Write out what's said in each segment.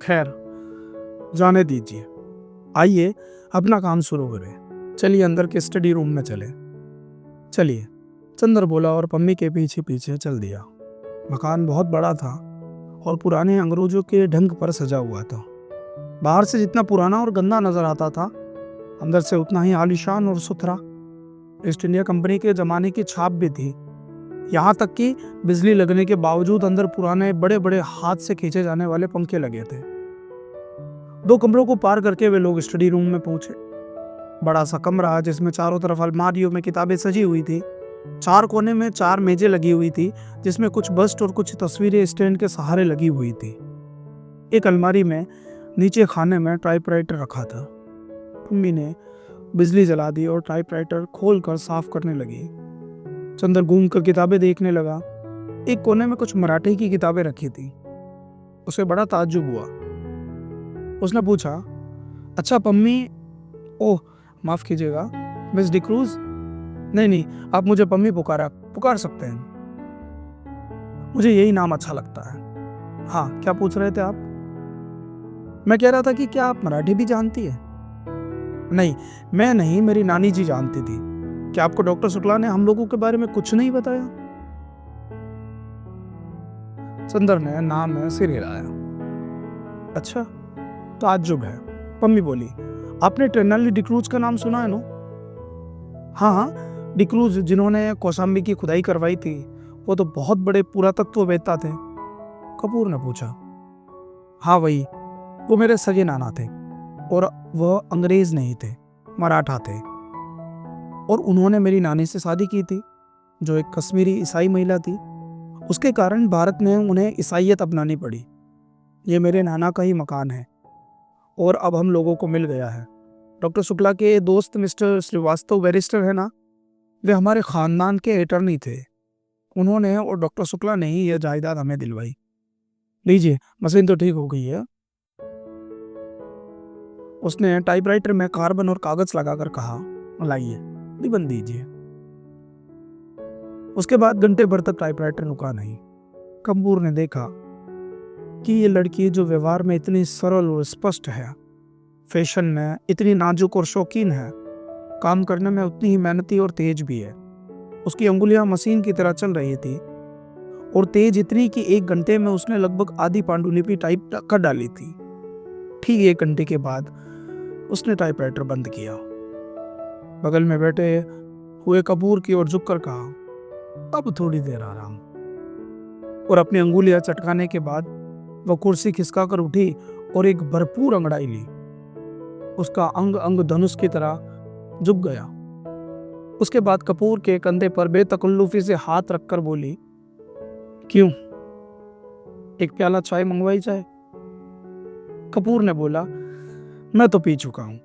खैर, जाने दीजिए। आइए अपना काम शुरू करें। चलिए अंदर के स्टडी रूम में चले। चलिए, चंदर बोला और पम्मी के पीछे पीछे चल दिया। मकान बहुत बड़ा था और पुराने अंग्रेजों के ढंग पर सजा हुआ था। बाहर से जितना पुराना और गंदा नजर आता था, अंदर से उतना ही आलीशान और सुथरा। ईस्ट इंडिया कंपनी के जमाने की छाप भी थी। यहाँ तक कि बिजली लगने के बावजूद अंदर पुराने बड़े बड़े हाथ से खींचे जाने वाले पंखे लगे थे। 2 कमरों को पार करके वे लोग स्टडी रूम में पहुंचे। बड़ा सा कमरा जिसमें चारों तरफ अलमारियों में किताबें सजी हुई थी। 4 कोने में 4 मेजें लगी हुई थी, जिसमें कुछ बस्ट और कुछ तस्वीरें स्टैंड के सहारे लगी हुई थी। एक अलमारी में नीचे खाने में टाइपराइटर रखा था। मम्मी ने बिजली जला दी और टाइपराइटर खोलकर साफ करने लगी। चंदर घूम कर किताबें देखने लगा। एक कोने में कुछ मराठी की किताबें रखी थी। उसे बड़ा ताज्जुब हुआ। उसने पूछा, अच्छा पम्मी, ओह माफ कीजिएगा, मिस डिक्रूज? नहीं नहीं, आप मुझे पम्मी पुकार सकते हैं। मुझे यही नाम अच्छा लगता है। हाँ, क्या पूछ रहे थे आप? मैं कह रहा था कि क्या आप मराठी भी जानती है? नहीं, मैं नहीं, मेरी नानी जी जानती थी। क्या आपको डॉक्टर शुक्ला ने हम लोगों के बारे में कुछ नहीं बताया? चंदर ने नाम में सिर हिलाया। अच्छा, ताज्जुब है। पम्मी बोली, आपने टर्नली डिक्रूज का नाम सुना है नो? हाँ हाँ, डिक्रूज जिन्होंने कौशाम्बी की खुदाई करवाई थी, वो तो बहुत बड़े पुरातत्ववेत्ता थे। कपूर ने पूछा। हाँ वही, वो मेरे सगे नाना थे और वह अंग्रेज नहीं थे, मराठा थे। और उन्होंने मेरी नानी से शादी की थी, जो एक कश्मीरी ईसाई महिला थी। उसके कारण भारत में उन्हें ईसाइयत अपनानी पड़ी। ये मेरे नाना का ही मकान है और अब हम लोगों को मिल गया है। डॉक्टर शुक्ला के दोस्त मिस्टर श्रीवास्तव बैरिस्टर है ना, वे हमारे खानदान के अटर्नी थे। उन्होंने और डॉक्टर शुक्ला ने ही यह जायदाद हमें दिलवाई। लीजिए, मशीन तो ठीक हो गई है। उसने टाइपराइटर में कार्बन और कागज लगाकर कहा, लाइए निबंध दीजिए। उसके बाद घंटे भर तक टाइपराइटर रुका नहीं। कपूर ने देखा कि ये लड़की जो व्यवहार में इतनी सरल और स्पष्ट है, फैशन में इतनी नाजुक और शौकीन है, काम करने में उतनी ही मेहनती और तेज भी है। उसकी अंगुलियां मशीन की तरह चल रही थी और तेज इतनी कि 1 घंटे में उसने लगभग आधी पांडुलिपि टाइप कर डाली थी। ठीक 1 घंटे के बाद उसने टाइपराइटर बंद किया। बगल में बैठे हुए कपूर की ओर झुककर कहा, अब थोड़ी देर आराम। और अपनी अंगुलियां चटकाने के बाद वह कुर्सी खिसका कर उठी और एक भरपूर अंगड़ाई ली। उसका अंग अंग धनुष की तरह झुक गया। उसके बाद कपूर के कंधे पर बेतकल्लुफी से हाथ रखकर बोली, क्यों, एक प्याला चाय मंगवाई जाए? कपूर ने बोला, मैं तो पी चुका हूं।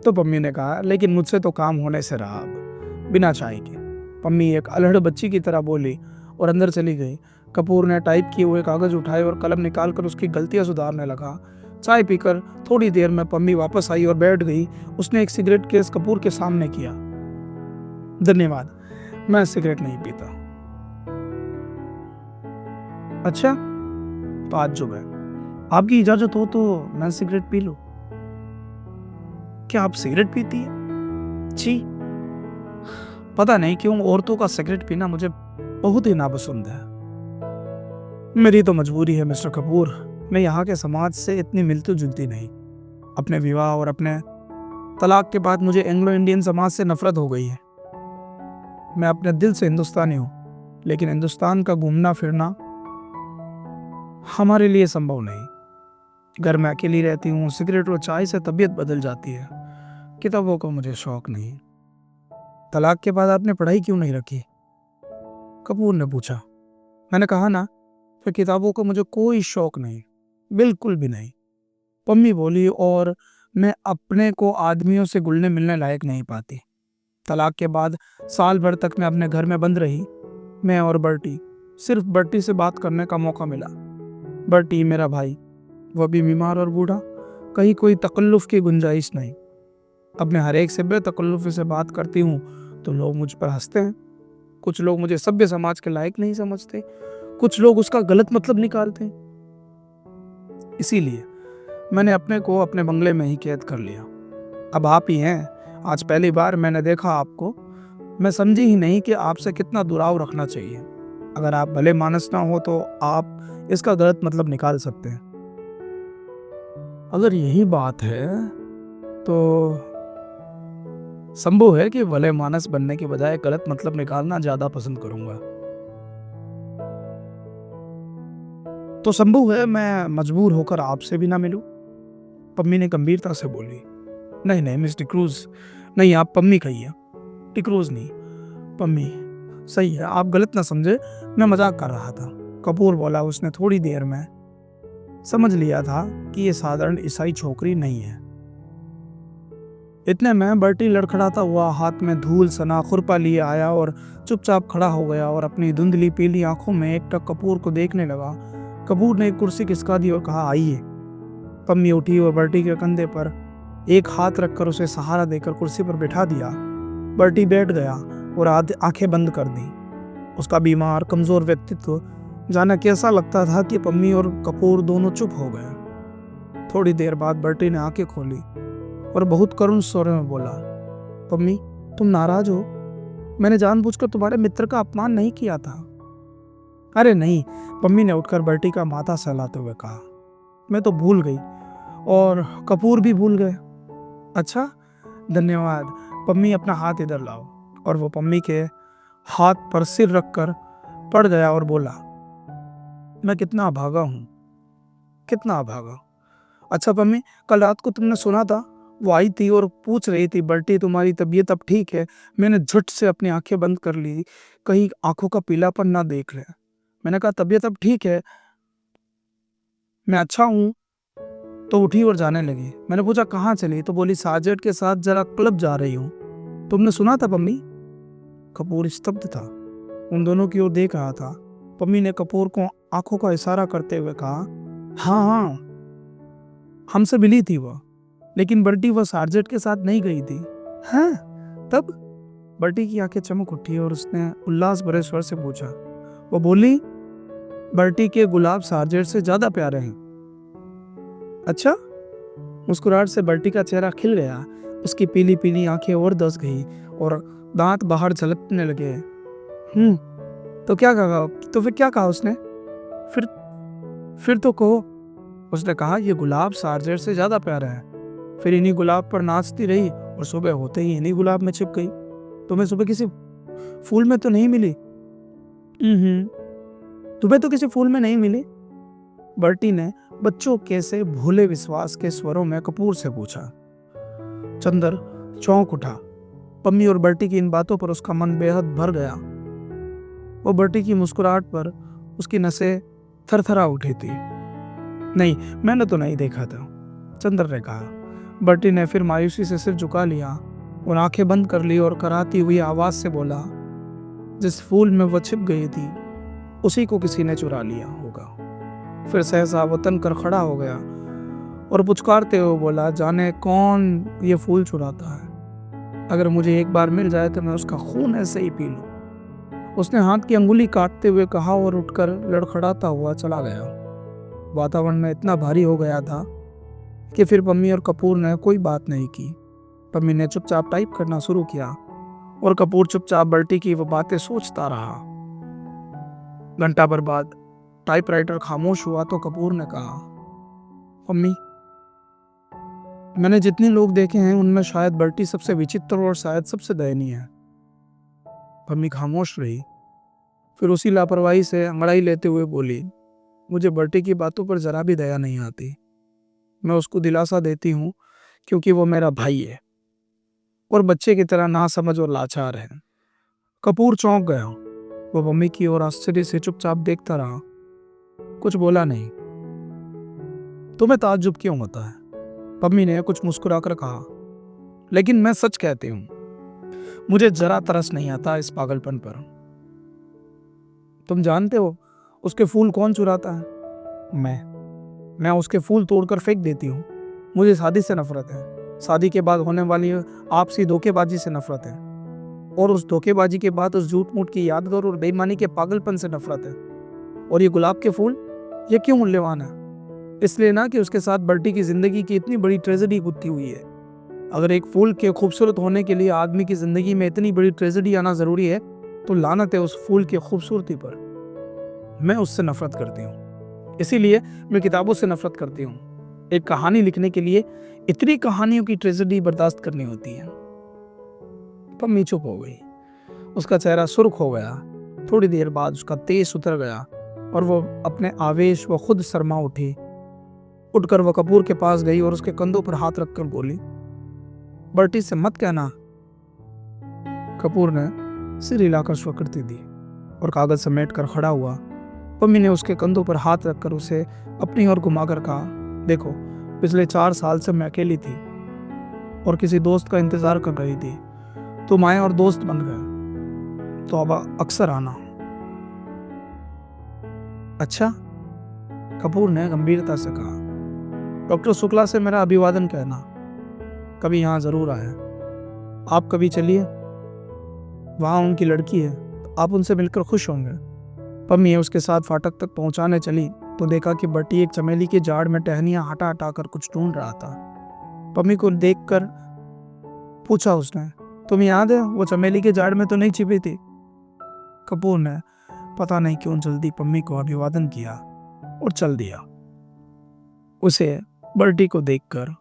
तो पम्मी ने कहा, लेकिन मुझसे तो काम होने से रहा अब, बिना चाय के। पम्मी एक अलहड़ बच्ची की तरह बोली और अंदर चली गई। कपूर ने टाइप किए हुए कागज उठाए और कलम निकालकर उसकी गलतियां सुधारने लगा। चाय पीकर थोड़ी देर में पम्मी वापस आई और बैठ गई। उसने एक सिगरेट केस कपूर के सामने किया। धन्यवाद, मैं सिगरेट नहीं पीता। अच्छा, ताज्जुब है। आपकी इजाजत हो तो मैं सिगरेट पी लूं। क्या आप सिगरेट पीती है? छी, पता नहीं क्यों औरतों का सिगरेट पीना मुझे बहुत ही नापसंद है। मेरी तो मजबूरी है मिस्टर कपूर। मैं यहाँ के समाज से इतनी मिलती जुलती नहीं। अपने विवाह और अपने तलाक के बाद मुझे एंग्लो इंडियन समाज से नफरत हो गई है। मैं अपने दिल से हिंदुस्तानी हूँ, लेकिन हिंदुस्तान का घूमना फिरना हमारे लिए संभव नहीं। घर में अकेली रहती हूँ, सिगरेट और चाय से तबीयत बदल जाती है। किताबों का मुझे शौक नहीं। तलाक के बाद आपने पढ़ाई क्यों नहीं रखी? कपूर ने पूछा। मैंने कहा ना, फिर किताबों का मुझे कोई शौक नहीं, बिल्कुल भी नहीं। पम्मी बोली, और मैं अपने को आदमियों से घुलने मिलने लायक नहीं पाती। तलाक के बाद साल भर तक मैं अपने घर में बंद रही। मैं और बर्टी, सिर्फ बर्टी से बात करने का मौका मिला। बर्टी मेरा भाई, वह भी बीमार और बूढ़ा, कहीं कोई तकल्लुफ की गुंजाइश नहीं। अपने हर एक से बेतकल्लुफी से बात करती हूँ तो लोग मुझ पर हंसते हैं। कुछ लोग मुझे सभ्य समाज के लायक नहीं समझते, कुछ लोग उसका गलत मतलब निकालते हैं। इसीलिए मैंने अपने को अपने बंगले में ही कैद कर लिया। अब आप ही हैं। आज पहली बार मैंने देखा आपको। मैं समझी ही नहीं कि आपसे कितना दुराव रखना चाहिए। अगर आप भले मानस ना हो तो आप इसका गलत मतलब निकाल सकते हैं। अगर यही बात है तो संभव है कि भले मानस बनने के बजाय गलत मतलब निकालना ज्यादा पसंद करूंगा। तो संभव है मैं मजबूर होकर आपसे भी ना मिलूं। पम्मी ने गंभीरता से बोली। नहीं नहीं मिस डिक्रूज, नहीं आप पम्मी कहिए, डिक्रूज नहीं, पम्मी। सही है, आप गलत ना समझे, मैं मजाक कर रहा था, कपूर बोला। उसने थोड़ी देर में समझ लिया था कि ये साधारण ईसाई छोकरी नहीं है। इतने में बर्टी लड़खड़ाता हुआ हाथ में धूल सना खुरपा लिए आया और चुपचाप खड़ा हो गया और अपनी धुंधली पीली आंखों में एकटक कपूर को देखने लगा। कपूर ने एक कुर्सी खिसका दी और कहा, आइए। पम्मी उठी और बर्टी के कंधे पर एक हाथ रखकर उसे सहारा देकर कुर्सी पर बिठा दिया। बर्टी बैठ गया और आंखें बंद कर दी। उसका बीमार कमजोर व्यक्तित्व जाना कैसा लगता था कि पम्मी और कपूर दोनों चुप हो गए। थोड़ी देर बाद बर्टी ने आंखें खोली और बहुत करुण स्वर में बोला, पम्मी तुम नाराज हो? मैंने जानबूझकर तुम्हारे मित्र का अपमान नहीं किया था। अरे नहीं, पम्मी ने उठकर बर्टी का माथा सहलाते हुए कहा, मैं तो भूल गई और कपूर भी भूल गए। अच्छा, धन्यवाद। पम्मी अपना हाथ इधर लाओ। और वो पम्मी के हाथ पर सिर रखकर पड़ गया और बोला, मैं कितना अभागा हूँ, कितना अभागा। अच्छा पम्मी, कल रात को तुमने सुना था वो आई थी और पूछ रही थी, बल्टी तुम्हारी तबीयत अब ठीक है? मैंने झट से अपनी आंखें बंद कर ली, कहीं आंखों का पीलापन ना देख ले। मैंने कहा तबीयत अब ठीक है, मैं अच्छा हूँ। तो उठी और जाने लगी। मैंने पूछा कहाँ चली? तो बोली साजिद के साथ जरा क्लब जा रही हूँ। तुमने सुना था पम्मी? कपूर स्तब्ध था, उन दोनों की ओर देख रहा था। पम्मी ने कपूर को आंखों का इशारा करते हुए कहा, हाँ हाँ, हमसे मिली थी वह, लेकिन बर्टी वह सार्जेंट के साथ नहीं गई थी। हाँ, तब? बर्टी की आंखें चमक उठी और उसने उल्लास भरे स्वर से पूछा। वो बोली, बर्टी के गुलाब सार्जेंट से ज्यादा प्यारे हैं। अच्छा? मुस्कुराहट से बर्टी का चेहरा खिल गया। उसकी पीली पीली आंखें और धंस गई और दांत बाहर झलकने लगे। तो क्या कहा? तो फिर क्या कहा उसने? फिर तो कहो। उसने कहा, ये गुलाब सार्जेंट से ज्यादा प्यारा है। फिर इन्हीं गुलाब पर नाचती रही और सुबह होते ही इन्हीं गुलाब में छिप गई। तुम्हें सुबह किसी फूल में तो नहीं मिली? तुम्हें तो किसी फूल में नहीं मिली? बर्टी ने बच्चों के से भोले विश्वास के स्वरों में कपूर से पूछा। चंदर चौंक उठा। पम्मी और बर्टी की इन बातों पर उसका मन बेहद भर गया। वो बर्टी की मुस्कुराहट पर उसकी नसें थरथरा उठी थी। नहीं, मैंने तो नहीं देखा था, चंदर ने कहा। बर्टी ने फिर मायूसी से सिर झुका लिया और आंखें बंद कर ली और कराती हुई आवाज से बोला, जिस फूल में वो छिप गई थी उसी को किसी ने चुरा लिया होगा। फिर सहसा वो तन कर खड़ा हो गया और पुचकारते हुए बोला, जाने कौन ये फूल चुराता है। अगर मुझे एक बार मिल जाए तो मैं उसका खून ऐसे ही पी लूं। उसने हाथ की अंगुली काटते हुए कहा और उठकर लड़खड़ाता हुआ चला गया। वातावरण में इतना भारी हो गया था कि फिर पम्मी और कपूर ने कोई बात नहीं की। पम्मी ने चुपचाप टाइप करना शुरू किया और कपूर चुपचाप बर्टी की वो बातें सोचता रहा। घंटा भर बाद टाइपराइटर खामोश हुआ तो कपूर ने कहा, पम्मी, मैंने जितने लोग देखे हैं उनमें शायद बर्टी सबसे विचित्र और शायद सबसे दयनीय है। पम्मी खामोश रही, फिर उसी लापरवाही से अंगड़ाई लेते हुए बोली, मुझे बर्टी की बातों पर जरा भी दया नहीं आती। मैं उसको दिलासा देती हूँ क्योंकि वो मेरा भाई है और बच्चे की तरह नासमझ और लाचार है। कपूर चौंक गया। वो पम्मी की ओर आश्चर्य से चुपचाप देखता रहा, कुछ बोला नहीं। तुम्हें ताज्जुब क्यों होता है? पम्मी ने कुछ मुस्कुराकर कहा, लेकिन मैं सच कहती हूँ, मुझे जरा तरस नहीं आता इस पागलपन पर। तुम जानते हो उसके फूल कौन चुराता है? मैं उसके फूल तोड़कर फेंक देती हूँ। मुझे शादी से नफरत है, शादी के बाद होने वाली आपसी धोखेबाजी से नफरत है, और उस धोखेबाजी के बाद उस झूठ मूठ की यादगार और बेईमानी के पागलपन से नफरत है। और ये गुलाब के फूल, ये क्यों मूल्यवान है? इसलिए ना कि उसके साथ बर्टी की जिंदगी की इतनी बड़ी ट्रेजेडी गुथी हुई है। अगर एक फूल के खूबसूरत होने के लिए आदमी की जिंदगी में इतनी बड़ी ट्रेजेडी आना जरूरी है, तो लानत है उस फूल की खूबसूरती पर। मैं उससे नफरत करती हूँ, इसीलिए मैं किताबों से नफरत करती हूँ। एक कहानी लिखने के लिए इतनी कहानियों की ट्रेजेडी बर्दाश्त करनी होती है। पम्मी चुप हो गई, उसका चेहरा सुर्ख हो गया। थोड़ी देर बाद उसका तेज उतर गया और वो अपने आवेश व खुद शर्मा उठी। उठकर वह कपूर के पास गई और उसके कंधों पर हाथ रखकर बोली, बर्टी से मत कहना। कपूर ने सिर हिलाकर स्वीकृति दी और कागज समेट कर खड़ा हुआ। पम्मी ने उसके कंधों पर हाथ रखकर उसे अपनी ओर घुमाकर कहा, देखो, पिछले 4 साल से मैं अकेली थी और किसी दोस्त का इंतजार कर रही थी। तुम आए और दोस्त बन गए, तो अब अक्सर आना। अच्छा, कपूर ने गंभीरता से कहा। डॉक्टर शुक्ला से मेरा अभिवादन कहना, कभी यहाँ जरूर आए। आप कभी चलिए, वहाँ उनकी लड़की है, तो आप उनसे मिलकर खुश होंगे। पम्मी उसके साथ फाटक तक पहुंचाने चली तो देखा कि बट्टी एक चमेली के झाड़ में टहनियां हटा हटा कर कुछ ढूंढ रहा था। पम्मी को देखकर पूछा उसने, तुम्हें याद है वो चमेली के झाड़ में तो नहीं छिपी थी? कपूर ने पता नहीं क्यों जल्दी पम्मी को अभिवादन किया और चल दिया। उसे बर्टी को देखकर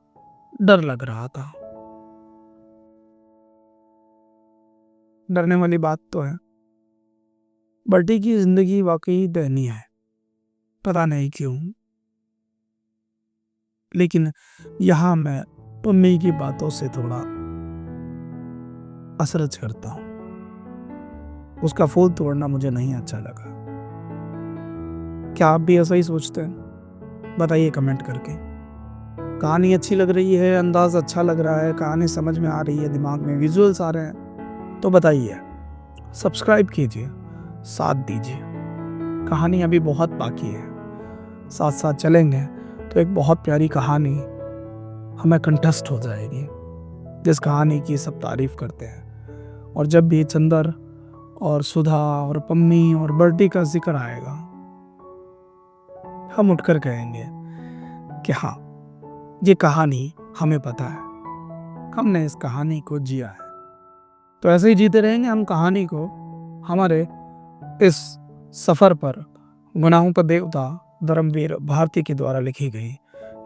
डर लग रहा था। डरने वाली बात तो है, बर्टी की जिंदगी वाकई दयनीय है, पता नहीं क्यों। लेकिन यहाँ मैं पम्मी की बातों से थोड़ा असरज करता हूँ। उसका फूल तोड़ना मुझे नहीं अच्छा लगा। क्या आप भी ऐसा ही सोचते हैं? बताइए कमेंट करके। कहानी अच्छी लग रही है, अंदाज अच्छा लग रहा है, कहानी समझ में आ रही है, दिमाग में विजुअल्स आ रहे हैं, तो बताइए, सब्सक्राइब कीजिए, साथ दीजिए। कहानी अभी बहुत बाकी है, साथ साथ चलेंगे तो एक बहुत प्यारी कहानी हमें कंठस्थ हो जाएगी, जिस कहानी की सब तारीफ करते हैं। और जब भी चंदर और सुधा और पम्मी और बर्टी का जिक्र आएगा, हम उठकर कहेंगे कि हाँ, ये कहानी हमें पता है, हमने इस कहानी को जिया है। तो ऐसे ही जीते रहेंगे हम कहानी को। हमारे इस सफर पर गुनाहों का देवता धर्मवीर भारती के द्वारा लिखी गई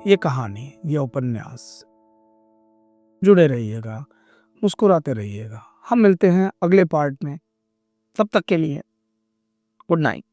ये कहानी, ये उपन्यास। जुड़े रहिएगा, मुस्कुराते रहिएगा। हम मिलते हैं अगले पार्ट में। तब तक के लिए गुड नाइट।